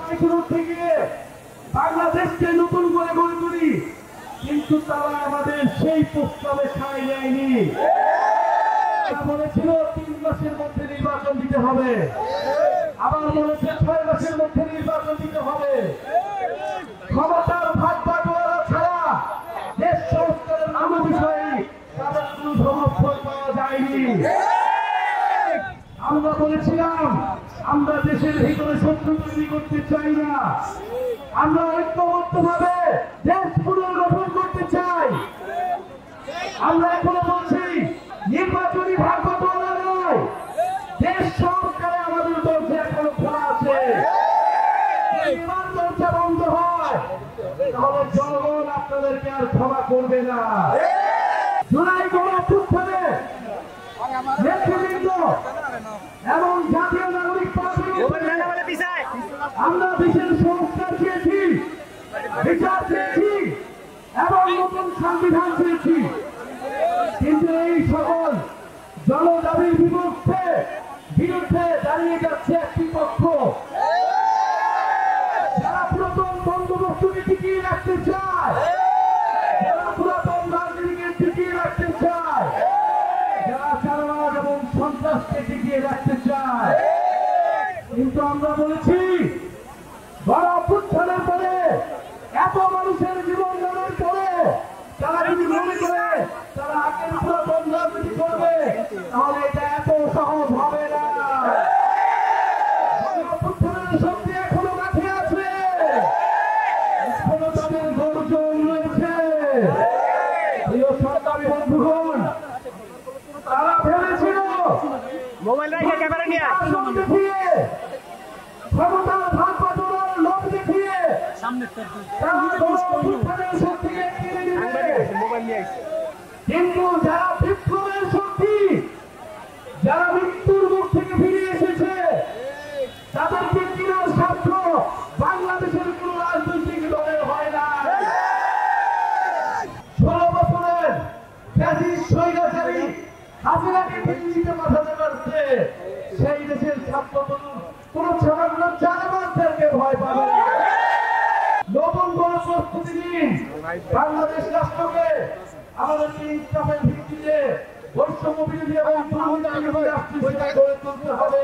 Mission উঠতে গিয়ে বাংলাদেশকে নতুন করে গড়ে তুলি, কিন্তু তারা আমাদের সেই প্রস্তাবে সায় দেয়নি। তারা বলেছিল 3 মাসের মধ্যে নির্বাচন দিতে হবে, আবার বলেছে 6 মাসের মধ্যে নির্বাচন দিতে হবে। ক্ষমতার ভাগ বাটোয়ারা ছাড়া দেশ সংস্কারের কোনো বিষয়ে তাদের কোনো সমর্থন পাওয়া যায়নি। আমরা বলেছিলাম আমরা দেশের ভিতরে শত্রু তৈরি করতে চাই না, আমরা ঐক্যবদ্ধভাবে দেশ পুনর্গঠন করতে চাই। আমরা এখনো বলছি নির্বাচনী ভাগ বাটোয়ারা নয়, দেশ সংস্কারে আমাদের দরজা এখনো খোলা আছে। এবার দরজা বন্ধ হয় তাহলে জনগণ আপনাদেরকে আর ক্ষমা করবে না। জুলাই গণঅভ্যুত্থানে নেতৃবৃন্দ এবং জাতীয় নাগরিক পার্টি আমরা দেশের সংস্কার চেয়েছি, বিচার চেয়েছি এবং নতুন সংবিধান চেয়েছি, কিন্তু এই সকল জনদাবির বিরুদ্ধে দাঁড়িয়ে যাচ্ছে একটি পক্ষ, যারা পুরাতন বন্দোবস্তকে টিকিয়ে রাখতে চায়, যারা পুরাতন রাজনীতিকে টিকিয়ে রাখতে চায়, যারা চাঁদাবাজ এবং সন্ত্রাসকে টিকিয়ে রাখতে চায়। কিন্তু আমরা বলেছি গণঅভ্যুত্থানের পরে এত মানুষের জীবন দানের পরে তারা যদি মনে করে তারা আগের পুরাতন রাজনীতি করবে, তাহলে এটা এত সহজ হবে না। গণঅভ্যুত্থানের শক্তি এখনো মাঠে আছে, এখনো তাদের গর্জন রয়েছে। প্রিয় সরকারি বন্ধুগণ, তারা ভেবেছিল মোবাইল রেখে ক্যামেরা নিয়ে দেখিয়ে ক্ষমতার ভাগ বাটোয়ারার লোক দেখিয়ে কিন্তু যারা বিপ্লবের শক্তি, যারা মৃত্যুর মুখ থেকে ফিরে এসেছে, তাদেরকে কেনার স্বার্থ বাংলাদেশের কোন রাজনৈতিক দলের হয় না। 16 বছরের স্বৈরাচারী হাসিনাকে দিল্লিতে পাঠাতে পারছে, সেই দেশের ছাত্র কোন সামান্য চাঁদাবাজদেরকে ভয় পাবে না। নতুন কোন প্রস্তুতি নিন, বাংলাদেশ রাষ্ট্রকে আমাদেরকে ইনসাফের ভিত্তিতে বৈষম্য বিরোধী এবং দুর্নীতি বিরোধী রাষ্ট্র গড়ে তুলতে হবে।